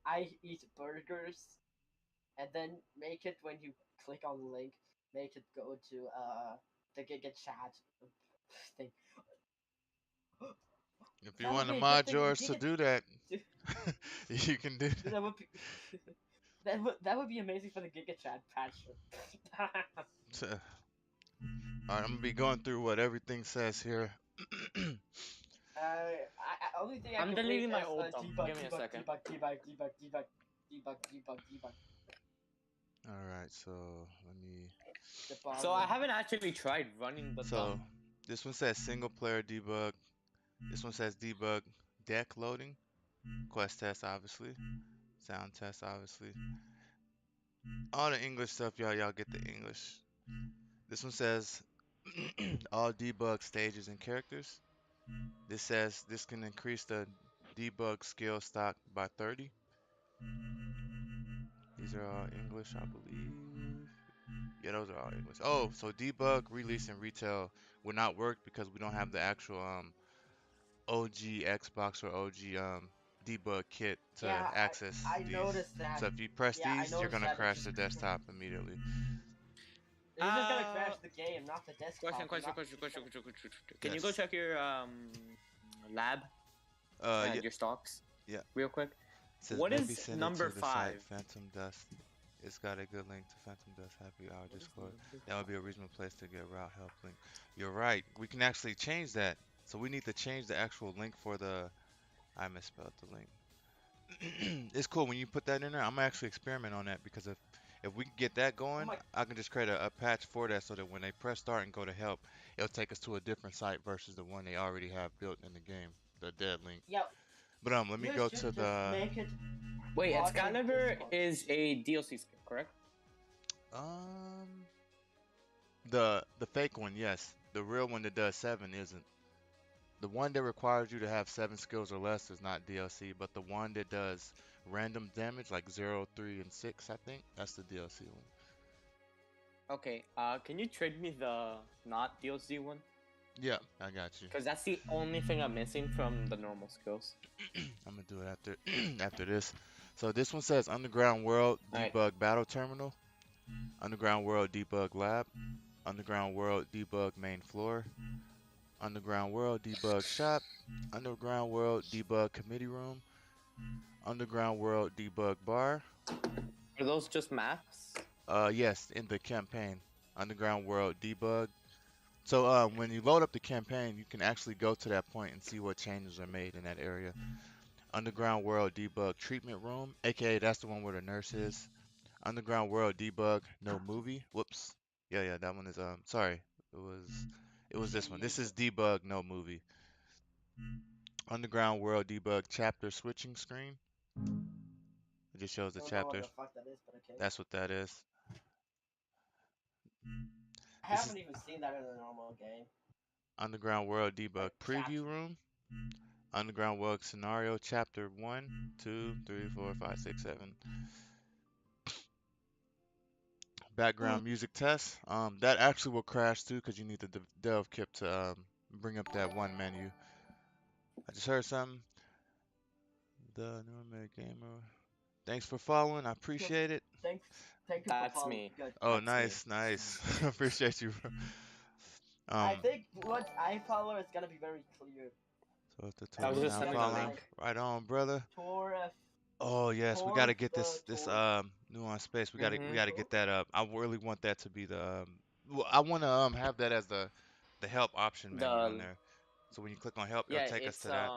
Speaker 2: I eat burgers, and then make it when you click on the link, make it go to the Giga Chat thing.
Speaker 1: If you
Speaker 2: That would
Speaker 1: want
Speaker 2: be
Speaker 1: to
Speaker 2: a good
Speaker 1: mod
Speaker 2: thing for
Speaker 1: yours to
Speaker 2: Giga.
Speaker 1: do that, you can do that.
Speaker 2: That would be that would be amazing for the Giga Chat patcher.
Speaker 1: All right, I'm gonna be going through what everything says here.
Speaker 2: Only thing I
Speaker 3: I'm
Speaker 2: can read
Speaker 3: deleting my
Speaker 2: is
Speaker 3: old thumb.
Speaker 2: debug,
Speaker 3: Give me a
Speaker 2: debug,
Speaker 3: second.
Speaker 2: debug, debug, debug, debug, debug, debug, debug.
Speaker 1: All right, so let me.
Speaker 2: The
Speaker 3: So I
Speaker 2: bottom.
Speaker 3: haven't actually tried running the
Speaker 1: So
Speaker 3: thumb.
Speaker 1: this one says single player debug. This one says debug deck loading, quest test obviously, sound test obviously. All the English stuff, y'all get the English. This one says all debug stages and characters. This says this can increase the debug skill stock by 30. These are all English, I believe. Yeah, those are all English. Oh, so debug, release, and retail will not work because we don't have the actual OG Xbox or OG debug kit to
Speaker 2: Yeah,
Speaker 1: access
Speaker 2: I
Speaker 1: these.
Speaker 2: noticed that.
Speaker 1: So if you press
Speaker 2: Yeah, I
Speaker 1: these, you're
Speaker 2: noticed
Speaker 1: gonna
Speaker 2: that. It's
Speaker 1: crash
Speaker 2: just
Speaker 1: the desktop immediately.
Speaker 2: it's just gonna crash
Speaker 3: Uh,
Speaker 2: the game, not the
Speaker 3: question,
Speaker 2: desktop. You're
Speaker 3: question,
Speaker 2: not
Speaker 3: question,
Speaker 2: just
Speaker 3: question,
Speaker 2: gonna.
Speaker 3: question, question, question. Can you go
Speaker 1: Yes.
Speaker 3: check your lab
Speaker 1: Yeah,
Speaker 3: and your stocks
Speaker 1: yeah. It
Speaker 3: real quick?
Speaker 1: says
Speaker 3: What
Speaker 1: maybe
Speaker 3: is
Speaker 1: send it
Speaker 3: number
Speaker 1: to the site
Speaker 3: 5?
Speaker 1: Phantom Dust. It's got a good link to Phantom Dust Happy Hour
Speaker 3: What is
Speaker 1: Discord.
Speaker 3: number
Speaker 1: That would
Speaker 3: 5?
Speaker 1: be a reasonable place to get route help link. You're right. We can actually change that. So we need to change the actual link for the. I misspelled the link. It's cool when you put that in there. I'm gonna actually experiment on that because if we can get that
Speaker 2: Oh
Speaker 1: going,
Speaker 2: my.
Speaker 1: I can just create a patch for that so that when they press start and go to help, it'll take us to a different site versus the one they already have built in the game, the dead link.
Speaker 2: Yeah,
Speaker 1: But let me go to
Speaker 2: just
Speaker 1: the
Speaker 2: make it
Speaker 3: Wait,
Speaker 2: modern
Speaker 3: Excalibur
Speaker 2: Discord.
Speaker 3: is a DLC skin, correct?
Speaker 1: um the fake one, yes. The real one that does 7 isn't. The one that requires you to have 7 skills or less is not DLC, but the one that does random damage like 0, 3, and 6, I think, that's the DLC one.
Speaker 3: Okay, can you trade me the not DLC one?
Speaker 1: Yeah, I got you.
Speaker 3: Because that's the only thing I'm missing from the normal skills.
Speaker 1: I'm gonna do it after after this. So this one says Underground World
Speaker 3: Alright.
Speaker 1: Debug Battle Terminal, Underground World Debug Lab, Underground World Debug Main Floor, Underground World Debug Shop, Underground World Debug Committee Room, Underground World Debug Bar.
Speaker 3: Are those just maps?
Speaker 1: Yes, in the campaign, Underground World Debug. So when you load up the campaign, you can actually go to that point and see what changes are made in that area. Underground World Debug Treatment Room, aka that's the one where the nurse is. Underground World Debug No Movie. Whoops. Yeah, that one is sorry. It was this one. This is Debug No Movie. Underground World Debug Chapter Switching Screen. It just shows the
Speaker 2: Don't know what the
Speaker 1: chapters.
Speaker 2: fuck that is, but okay.
Speaker 1: That's what that is.
Speaker 2: I
Speaker 1: This is
Speaker 2: haven't even seen that in a normal game.
Speaker 1: Underground World Debug
Speaker 2: Like
Speaker 1: Preview
Speaker 2: chapter.
Speaker 1: Room. Underground World Scenario Chapter 1, 2, 3, 4, 5, 6, 7. Background music test. That actually will crash too because you need the dev kit to bring up that one menu. I just heard something. The Normal Gamer. Thanks for following. I appreciate it.
Speaker 2: Thanks, thank you for
Speaker 3: That's
Speaker 2: following.
Speaker 3: me.
Speaker 2: Good.
Speaker 1: Oh,
Speaker 3: That's me.
Speaker 1: nice, nice. Appreciate you, bro.
Speaker 2: I
Speaker 1: Um,
Speaker 2: think what I follow is gonna be very clear.
Speaker 1: so at the
Speaker 3: I
Speaker 1: top
Speaker 3: was
Speaker 2: Please
Speaker 3: just
Speaker 1: now
Speaker 2: get
Speaker 3: sending a
Speaker 1: following.
Speaker 2: my
Speaker 3: link.
Speaker 1: Right on, brother.
Speaker 2: Toref
Speaker 1: Oh yes, we
Speaker 2: Tor,
Speaker 1: gotta get
Speaker 2: the
Speaker 1: this
Speaker 2: Tor,
Speaker 1: nuanced space. We
Speaker 3: Mm-hmm.
Speaker 1: gotta
Speaker 2: Tor.
Speaker 1: get that up. I really want that to be the well, I wanna have that as the help option menu on
Speaker 3: The
Speaker 1: there. So when you click on help, it'll
Speaker 3: yeah,
Speaker 1: take us to that.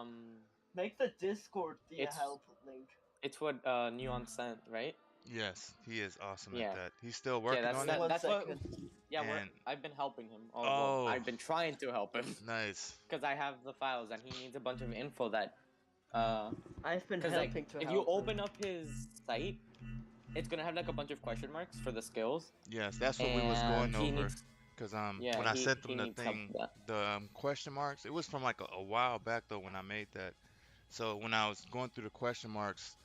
Speaker 2: Make the Discord the
Speaker 3: it's
Speaker 2: help link.
Speaker 3: it's what Neon sent, right?
Speaker 1: Yes, he is awesome at
Speaker 3: Yeah.
Speaker 1: that. He's still
Speaker 3: Yeah,
Speaker 1: working on it.
Speaker 2: One
Speaker 3: that's what.
Speaker 2: second.
Speaker 3: Yeah,
Speaker 1: And
Speaker 3: I've been helping him. Oh well,
Speaker 1: oh,
Speaker 3: I've been trying to help him
Speaker 1: nice.
Speaker 3: because I have the files and he needs a bunch of info that
Speaker 2: I've been
Speaker 3: because like
Speaker 2: helping to
Speaker 3: if you
Speaker 2: help
Speaker 3: open
Speaker 2: him.
Speaker 3: up his site, it's gonna have like a bunch of question marks for the skills,
Speaker 1: Yes, that's what we was
Speaker 3: and
Speaker 1: going
Speaker 3: he
Speaker 1: over.
Speaker 3: needs
Speaker 1: Cause
Speaker 3: yeah
Speaker 1: when I sent
Speaker 3: he
Speaker 1: them the
Speaker 3: needs help
Speaker 1: thing,
Speaker 3: with that.
Speaker 1: the question marks, it was from like a while back though when I made that. So when I was going through the question marks,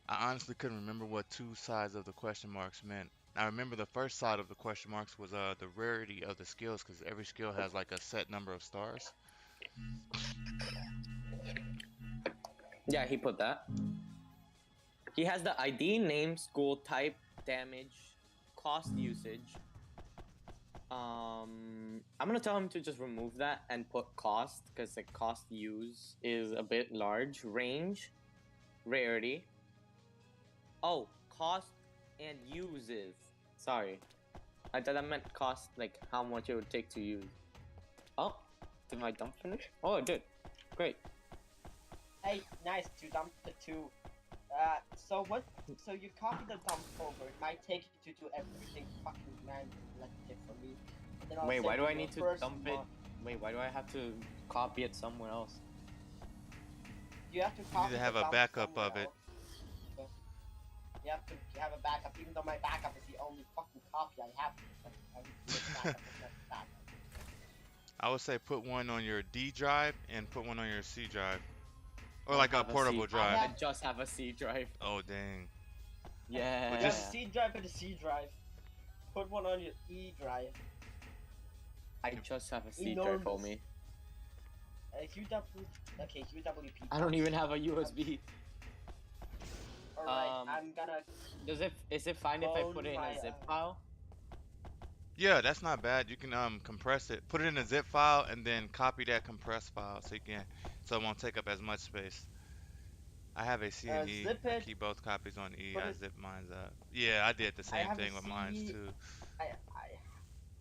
Speaker 1: I honestly couldn't remember what two sides of the question marks meant. I remember the first side of the question marks was the rarity of the skills, because every skill has like a set number of stars.
Speaker 3: Yeah, he put that. He has the ID, name, school, type, damage, cost, usage. I'm gonna tell him to just remove that and put cost because the cost use is a bit large. Range, rarity. Oh, cost and uses. Sorry, I thought that meant cost, like how much it would take to use. Oh, did my dump finish? Oh, it did. Great.
Speaker 2: Hey, nice. You dumped the two. So what? So you copy the dump over. It might take you to do everything fucking manipulative for me. Then I'll
Speaker 3: Wait,
Speaker 2: send
Speaker 3: why do
Speaker 2: you
Speaker 3: I
Speaker 2: your
Speaker 3: need to
Speaker 2: first
Speaker 3: dump it? Wait, why do I have to copy it somewhere else?
Speaker 2: You have to
Speaker 1: You need
Speaker 2: copy
Speaker 1: to
Speaker 2: the
Speaker 1: have a
Speaker 2: dump
Speaker 1: backup
Speaker 2: somewhere
Speaker 1: of it.
Speaker 2: else. So you have to have a backup, even though my backup is the only fucking copy I have. I need to make backup of that backup.
Speaker 1: I would say put one on your D drive and put one on your C drive, or
Speaker 3: I
Speaker 1: like a
Speaker 3: have a C.
Speaker 1: portable drive.
Speaker 3: I just have a C drive.
Speaker 1: Oh dang.
Speaker 3: Yeah.
Speaker 2: You have a
Speaker 1: just-
Speaker 2: C drive and a C drive. Put one on your E drive.
Speaker 3: I just have a C
Speaker 2: Enormous.
Speaker 3: drive, homie.
Speaker 2: Okay, UWP.
Speaker 3: I don't even have a USB.
Speaker 2: Alright, I'm gonna.
Speaker 3: Is it fine if I put it in
Speaker 2: my,
Speaker 3: a zip file?
Speaker 1: Yeah, that's not bad. You can compress it, put it in a zip file, and then copy that compressed file so it won't take up as much space. I have a C and E.
Speaker 2: Zip
Speaker 1: I
Speaker 2: it.
Speaker 1: keep both copies on E.
Speaker 2: Put
Speaker 1: I
Speaker 2: it.
Speaker 1: zip mine up. Yeah, I did the
Speaker 2: I
Speaker 1: same
Speaker 2: have
Speaker 1: thing
Speaker 2: a
Speaker 1: with mine
Speaker 2: C.
Speaker 1: too.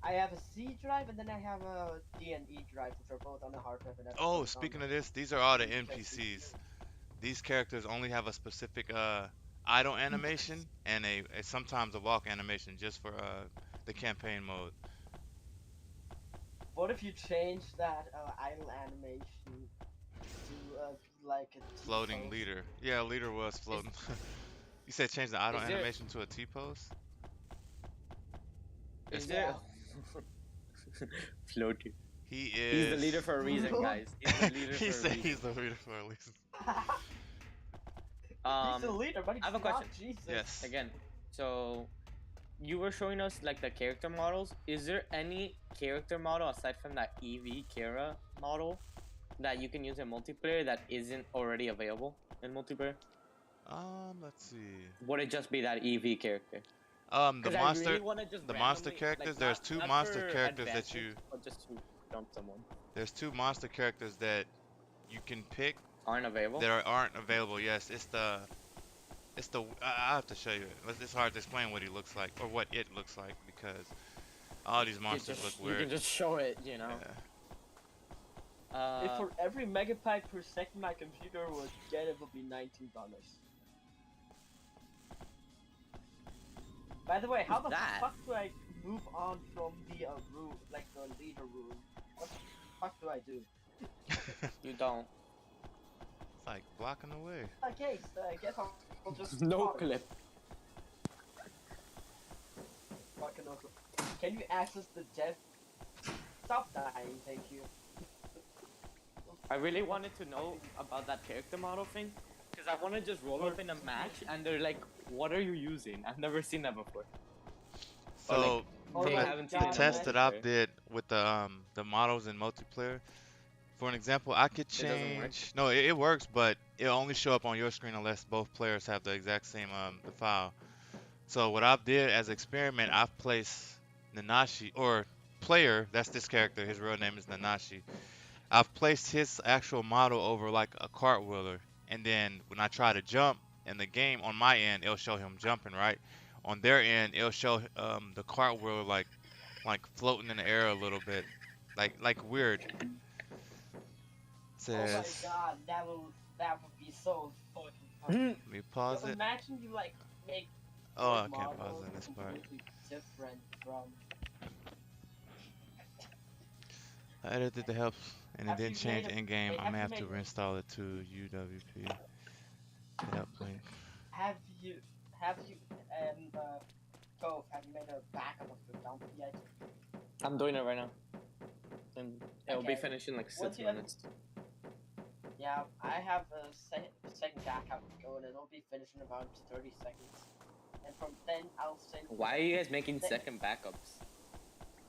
Speaker 2: I have a C drive and then I have a D and E drive, which are both on the hard drive. And
Speaker 1: Oh,
Speaker 2: everything's on
Speaker 1: speaking of
Speaker 2: the
Speaker 1: this, these are all the
Speaker 2: USB.
Speaker 1: NPCs. These characters only have a specific idle animation and a sometimes a walk animation just for the campaign mode.
Speaker 2: What if you change that idle animation to be like a
Speaker 1: Floating
Speaker 2: T-pose?
Speaker 1: leader. Yeah, leader was floating. You said change the idle
Speaker 3: Is there
Speaker 1: animation to a T pose?
Speaker 3: is
Speaker 2: Yeah.
Speaker 3: there Floaty?
Speaker 1: He
Speaker 3: He's the
Speaker 1: is.
Speaker 3: leader for a reason, guys. He's the leader
Speaker 1: He
Speaker 3: for a
Speaker 1: said
Speaker 3: reason.
Speaker 1: he's the leader for a reason.
Speaker 2: He's the leader, but he's
Speaker 3: I have a
Speaker 2: not
Speaker 3: question.
Speaker 2: Jesus.
Speaker 1: Yes.
Speaker 3: Again, so you were showing us like the character models. Is there any character model aside from that EV Kara model that you can use in multiplayer that isn't already available in multiplayer?
Speaker 1: Let's see.
Speaker 3: Would it just be that EV character?
Speaker 1: The
Speaker 3: Because I
Speaker 1: monster,
Speaker 3: really want to just
Speaker 1: the monster
Speaker 3: randomly,
Speaker 1: characters.
Speaker 3: like,
Speaker 1: There's two
Speaker 3: not
Speaker 1: monster
Speaker 3: for
Speaker 1: characters that
Speaker 3: advantage,
Speaker 1: you.
Speaker 3: but just to dump someone.
Speaker 1: There's two monster characters that you can pick
Speaker 3: Aren't available.
Speaker 1: that aren't available. Yes, it's the. I have to show you. It's hard to explain what he looks like or what it looks like because all these monsters look
Speaker 3: You can
Speaker 1: weird.
Speaker 3: just show it, you know.
Speaker 1: Yeah.
Speaker 2: If for every megabyte per second my computer would get, it would be $19. By the way, how the
Speaker 3: that?
Speaker 2: fuck do I move on from the room, like the leader room? What the fuck do I do?
Speaker 3: You don't.
Speaker 1: It's like blocking the way.
Speaker 2: Okay, so I guess I'll just
Speaker 3: No
Speaker 2: talk.
Speaker 3: clip.
Speaker 2: Fucking no clip. Can you access the dev? Stop dying, thank you.
Speaker 3: I really wanted to know about that character model thing because I want to just roll up in a match and they're like, "What are you using?" I've never seen that before.
Speaker 1: So
Speaker 2: Oh
Speaker 1: from
Speaker 2: my
Speaker 3: haven't
Speaker 1: the
Speaker 3: seen it in
Speaker 1: test that I
Speaker 3: multiplayer.
Speaker 1: did with the models in multiplayer, for an example, I could
Speaker 3: It doesn't work?
Speaker 1: change. No, it works, but it'll only show up on your screen unless both players have the exact same the file. So what I did as experiment, I've placed Nanashi or player. That's this character. His real name is Nanashi. I've placed his actual model over like a cartwheeler, and then when I try to jump, in the game on my end it'll show him jumping, right? On their end it'll show the cartwheel like floating in the air a little bit, like weird.
Speaker 2: Oh my
Speaker 1: Says,
Speaker 2: god, that would be so fucking funny.
Speaker 3: Mhm.
Speaker 1: let me
Speaker 2: Yo,
Speaker 1: pause it.
Speaker 2: imagine you like make
Speaker 1: Oh,
Speaker 2: your
Speaker 1: I can't pause
Speaker 2: model
Speaker 1: in this part.
Speaker 2: completely different from.
Speaker 1: I edited the help and it
Speaker 2: Have
Speaker 1: didn't
Speaker 2: you made
Speaker 1: change
Speaker 2: a
Speaker 1: in game.
Speaker 2: wait?
Speaker 1: I
Speaker 2: Have
Speaker 1: may
Speaker 2: you
Speaker 1: have to
Speaker 2: made
Speaker 1: reinstall it to UWP. The help link.
Speaker 2: have you have you Cove, have you made a backup of your dump yet?
Speaker 3: I'm doing it right now, and it'll be
Speaker 2: Okay.
Speaker 3: finished in like
Speaker 2: Once
Speaker 3: 6
Speaker 2: you have
Speaker 3: minutes.
Speaker 2: Yeah, I have a second backup going, and it'll be finished in about 30 seconds. And from then I'll send.
Speaker 3: Why are you guys making
Speaker 2: Then-
Speaker 3: second backups?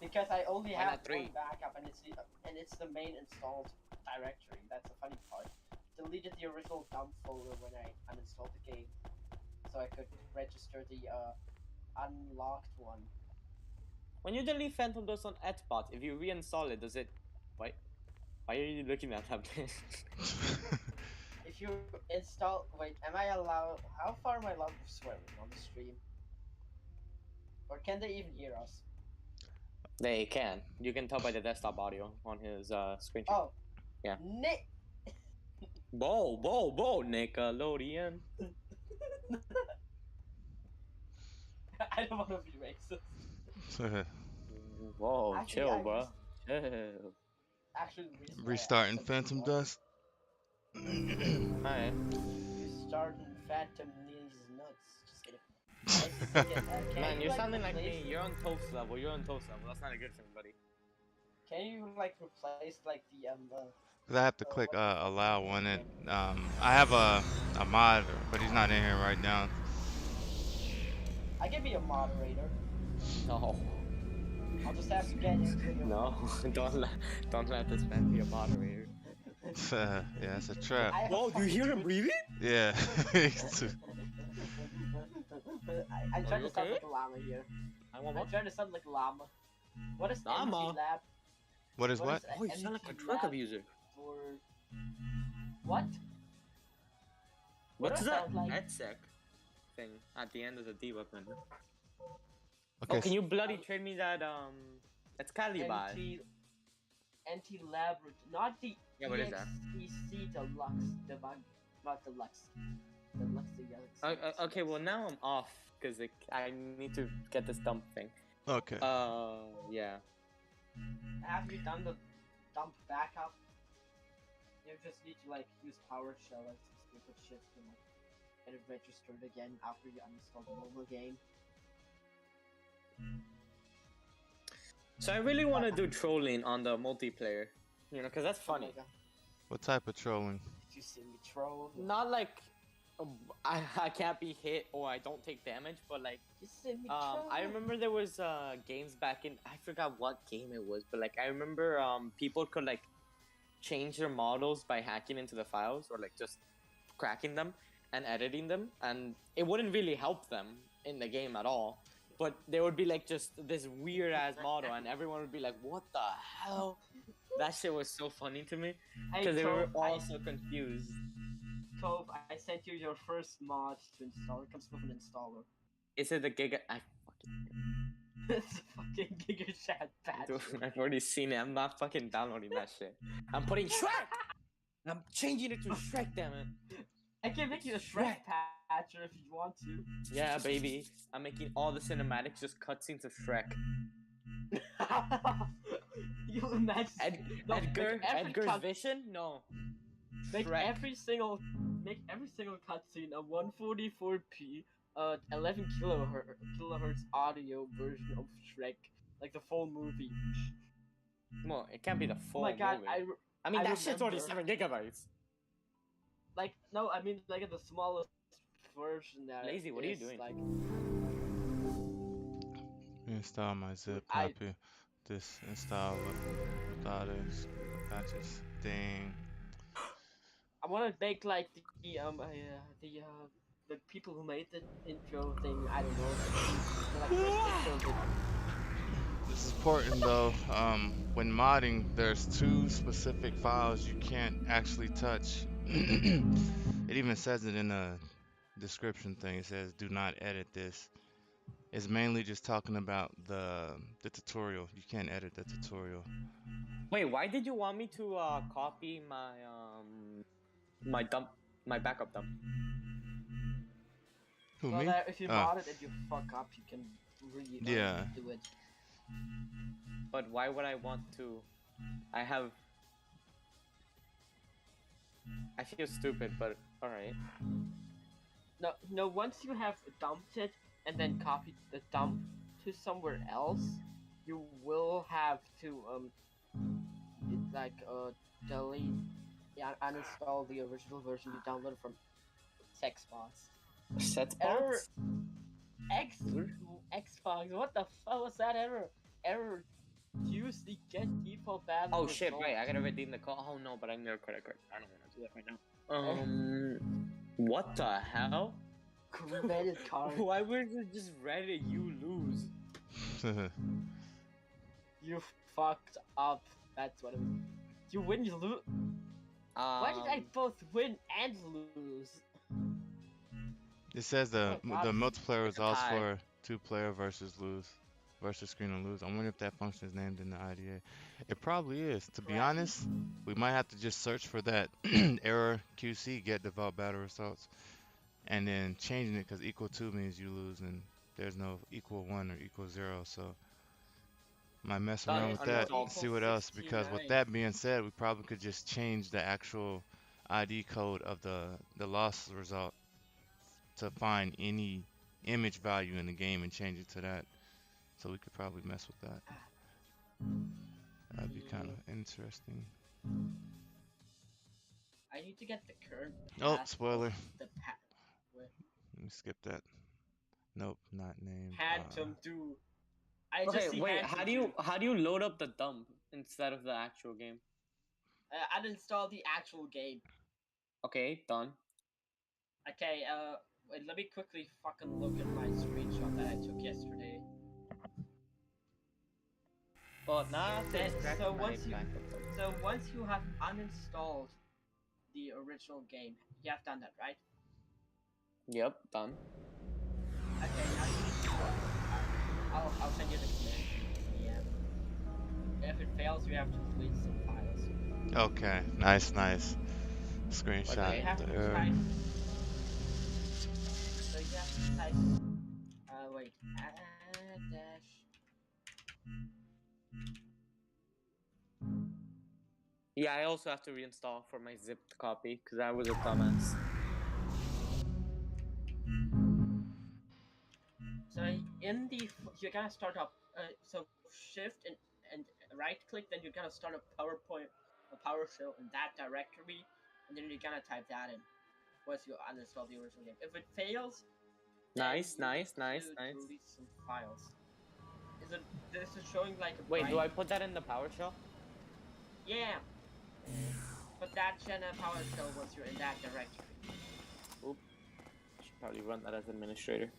Speaker 2: Because I only
Speaker 3: Why
Speaker 2: have
Speaker 3: not 3?
Speaker 2: one backup, and it's the main installed directory. That's the funny part. Deleted the original dump folder when I uninstalled the game, so I could register the unlocked one.
Speaker 3: When you delete Phantom Dust on Xbox, if you reinstall it, does it? Why? Why are you looking at that?
Speaker 2: If you install, wait, am I allowed? How far am I allowed to swearing on the stream? Or can they even hear us?
Speaker 3: They can. You can tell by the desktop audio on his screen share.
Speaker 2: Oh,
Speaker 3: Yeah.
Speaker 2: Nick.
Speaker 3: Whoa, Nickelodeon.
Speaker 2: I don't want to be racist.
Speaker 3: Whoa,
Speaker 2: Actually,
Speaker 3: chill,
Speaker 2: I
Speaker 3: bro. Chill.
Speaker 2: Actually, the reason why I
Speaker 1: Restarting
Speaker 2: asked
Speaker 1: Phantom
Speaker 2: was
Speaker 1: Dust.
Speaker 3: Alright.
Speaker 2: Restarting Phantom Knees nuts. Just kidding. Can
Speaker 3: Man,
Speaker 2: you,
Speaker 3: you're
Speaker 2: like,
Speaker 3: sounding like
Speaker 2: replace
Speaker 3: me.
Speaker 2: the-
Speaker 3: You're on toast level. You're on toast level. That's not a good thing, buddy.
Speaker 2: Can you like replace like the
Speaker 1: 'Cause I have to
Speaker 2: what
Speaker 1: click
Speaker 2: the fuck is
Speaker 1: allow
Speaker 2: it
Speaker 1: when it
Speaker 2: again?
Speaker 1: I have a mod, but he's not in here right now.
Speaker 2: I can be a moderator.
Speaker 3: No.
Speaker 2: I'll just have to get into your
Speaker 3: No. don't let this man be a moderator.
Speaker 1: Yeah, it's a trap.
Speaker 2: I have a
Speaker 3: Whoa, do you
Speaker 2: fucking
Speaker 3: hear him
Speaker 2: Twitch-
Speaker 3: breathing?
Speaker 1: Yeah.
Speaker 2: I'm
Speaker 3: Are
Speaker 2: trying
Speaker 3: you
Speaker 2: to sound
Speaker 3: okay?
Speaker 2: like a llama here.
Speaker 3: I want
Speaker 2: I'm
Speaker 3: what?
Speaker 2: trying to sound like a llama. What is
Speaker 3: Llama?
Speaker 2: MT Lab?
Speaker 1: What is what?
Speaker 2: is
Speaker 3: Oh, you sound like a
Speaker 2: MT
Speaker 3: drug
Speaker 2: Lab
Speaker 3: abuser.
Speaker 2: for what?
Speaker 3: What's
Speaker 2: do I
Speaker 3: that
Speaker 2: sound like?
Speaker 3: headset thing at the end of the debug menu?
Speaker 1: Okay.
Speaker 3: Oh, can you bloody trade me that that's Caliban.
Speaker 2: NT Lab, not the
Speaker 3: Yeah, what is that?
Speaker 2: EXEC Deluxe debug, not Deluxe. Deluxe Deluxe.
Speaker 3: Okay, well now I'm off because I need to get this dump thing.
Speaker 1: Okay.
Speaker 3: Yeah.
Speaker 2: Have you done the dump backup? You just need to like use PowerShell and some stupid shit to like get it registered again after you uninstall the mobile game.
Speaker 3: So I really want to do trolling on the multiplayer, you know, because that's
Speaker 2: Oh my
Speaker 3: funny.
Speaker 2: God.
Speaker 1: What type of trolling?
Speaker 2: Did you see me troll?
Speaker 3: Not like I can't be hit or I don't take damage, but like
Speaker 2: You see me troll?
Speaker 3: I remember there was games back in I forgot what game it was, but like I remember people could like change their models by hacking into the files or like just cracking them and editing them, and it wouldn't really help them in the game at all. But there would be like just this weird ass model, and everyone would be like, "What the hell?" That shit was so funny to me
Speaker 2: Hey,
Speaker 3: because they were
Speaker 2: Cove,
Speaker 3: all so confused.
Speaker 2: Cove, I sent you your first mod to install. It comes with an installer.
Speaker 3: Is it the Giga? I fucking
Speaker 2: It's a fucking Giga Chat patch.
Speaker 3: dude, I've already seen it. I'm not fucking downloading that shit. I'm putting Shrek. I'm changing it to Shrek. Damn it.
Speaker 2: I can make you a Shrek patcher if you want to.
Speaker 3: Yeah, baby. I'm making all the cinematics just cutscenes of Shrek.
Speaker 2: You imagine no,
Speaker 3: Edgar's vision? No.
Speaker 2: make
Speaker 3: Shrek.
Speaker 2: every single cutscene a 144p 11 kilohertz audio version of Shrek, like the full movie.
Speaker 3: Well, it can't be the full
Speaker 2: Oh my god,
Speaker 3: movie. I mean,
Speaker 2: I
Speaker 3: that shit's already
Speaker 2: remember.
Speaker 3: 7 gigabytes.
Speaker 2: like no, I mean like the smallest version that
Speaker 3: Lazy, what are you
Speaker 2: is,
Speaker 3: doing?
Speaker 2: Like
Speaker 1: Install my zip
Speaker 2: I-
Speaker 1: copy. This installer daughters patches. Dang.
Speaker 2: I want to make like the people who made the intro thing. I don't know. Like, first intro video.
Speaker 1: This is important though. When modding, there's 2 specific files you can't actually touch. It even says it in the description thing. It says, "Do not edit this." It's mainly just talking about the tutorial. You can't edit the tutorial.
Speaker 3: Wait, why did you want me to copy my dump, my backup dump?
Speaker 1: Who,
Speaker 2: Well,
Speaker 1: me?
Speaker 2: if you
Speaker 1: Uh,
Speaker 2: mod it and you fuck up, you can
Speaker 1: yeah.
Speaker 2: do it.
Speaker 3: But why would I want to? I have. I feel stupid, but all right.
Speaker 2: No, no. Once you have dumped it and then copied the dump to somewhere else, you will have to like delete, yeah, uninstall the original version you downloaded from Xbox.
Speaker 3: Set
Speaker 2: Error
Speaker 3: spots?
Speaker 2: Xbox. What the fuck was that error? Error. Use the get default value.
Speaker 3: Oh shit!
Speaker 2: result.
Speaker 3: Right, I gotta redeem the call. Oh no, but I need a credit card. I don't want to do that right now. What the hell?
Speaker 2: Credit card.
Speaker 3: Why would it just Reddit? You lose.
Speaker 2: You fucked up. That's what it was. You win, you lose. Why did I both win and lose?
Speaker 1: It says the
Speaker 2: Oh my God.
Speaker 1: the multiplayer
Speaker 3: It's a
Speaker 1: results
Speaker 3: tie.
Speaker 1: for two-player versus screen and lose. I wonder if that function is named in the IDA. It probably is. To be
Speaker 2: Correct.
Speaker 1: honest, we might have to just search for that error QC get developed battle results, and then changing it because equal to means you lose and there's no equal 1 or equal 0. So might mess
Speaker 3: Done.
Speaker 1: around with that,
Speaker 3: Uninstalled.
Speaker 1: see what else. Because with
Speaker 2: 69.
Speaker 1: that being said, we probably could just change the actual ID code of the loss result to find any image value in the game and change it to that. So we could probably mess with that. That'd be kind of interesting.
Speaker 2: I need to get the current
Speaker 1: Oh,
Speaker 2: path.
Speaker 1: spoiler.
Speaker 2: Of the path.
Speaker 1: Let me skip that. Nope, not named.
Speaker 2: Handsome dude. I just
Speaker 3: Okay,
Speaker 2: see
Speaker 3: wait.
Speaker 2: handsome
Speaker 3: How do you load up the dump instead of the actual game?
Speaker 2: uninstall the actual game.
Speaker 3: Okay, done.
Speaker 2: Okay, wait, let me quickly fucking look at my screenshot that I took yesterday.
Speaker 3: But now
Speaker 2: So once you have uninstalled the original game, you have done that, right?
Speaker 3: Yep, done.
Speaker 2: Okay, now you need to I'll send you the command. Yeah. If it fails, you have to delete some files.
Speaker 1: Okay, nice.
Speaker 2: So
Speaker 1: Screenshot
Speaker 2: you have to
Speaker 1: there.
Speaker 2: type. So you have to type. Wait. Dash.
Speaker 3: Yeah, I also have to reinstall for my zipped copy because I was a dumbass.
Speaker 2: So you're gonna start up. So shift and right click, then you're gonna start a PowerShell in that directory, and then you're gonna type that in. Once you uninstall the original game, if it fails,
Speaker 3: Nice.
Speaker 2: delete some files. This is showing like a
Speaker 3: Wait,
Speaker 2: bright...
Speaker 3: do I put that in the PowerShell?
Speaker 2: Yeah. Put that in a PowerShell once you're in that directory.
Speaker 3: Oop. Should probably run that as administrator,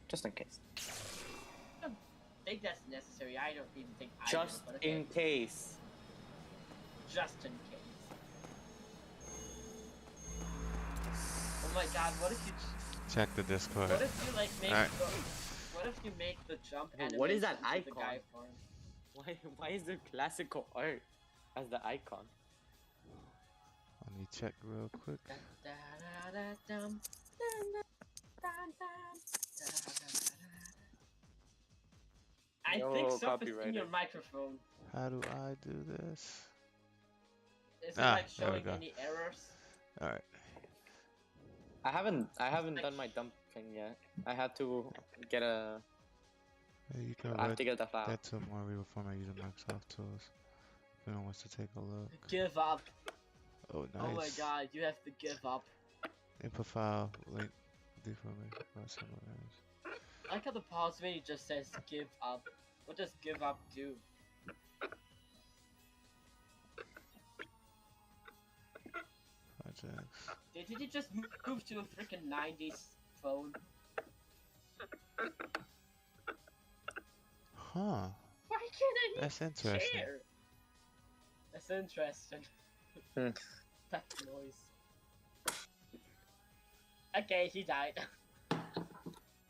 Speaker 3: just in case.
Speaker 2: I don't think that's necessary. I don't even think I
Speaker 3: Just
Speaker 2: do, but okay.
Speaker 3: in case.
Speaker 2: Just in case. Oh my God! What if you?
Speaker 1: Check the Discord.
Speaker 2: What if you like make?
Speaker 1: Alright.
Speaker 2: What if you make the jump animation?
Speaker 3: What is that
Speaker 2: to
Speaker 3: icon?
Speaker 2: The guy farm?
Speaker 3: Why is there classical art as the icon?
Speaker 1: Let me check real quick.
Speaker 2: I
Speaker 3: Yo,
Speaker 2: think something's in
Speaker 3: copyrighted.
Speaker 2: your microphone.
Speaker 1: How do I do this?
Speaker 2: Is it
Speaker 1: Ah,
Speaker 2: like
Speaker 1: there we
Speaker 2: showing
Speaker 1: go.
Speaker 2: any errors?
Speaker 1: All right.
Speaker 3: I haven't done my dump thing yet. I had to get a.
Speaker 1: Yeah, you can
Speaker 3: I have
Speaker 1: read
Speaker 3: to get the file.
Speaker 1: that to more readable format using Microsoft tools. If anyone wants to take a look.
Speaker 2: Give up.
Speaker 1: Oh, nice.
Speaker 2: Oh my God! You have to give up.
Speaker 1: Input file link. Default.
Speaker 2: I like how the pause menu just says "give up." What does "give up" do?
Speaker 1: Projects.
Speaker 2: Did you just move to a freaking 90s phone?
Speaker 1: Huh.
Speaker 2: Why can't I
Speaker 1: That's interesting.
Speaker 2: share? That's interesting.
Speaker 3: Hmm.
Speaker 2: That noise. Okay, she died.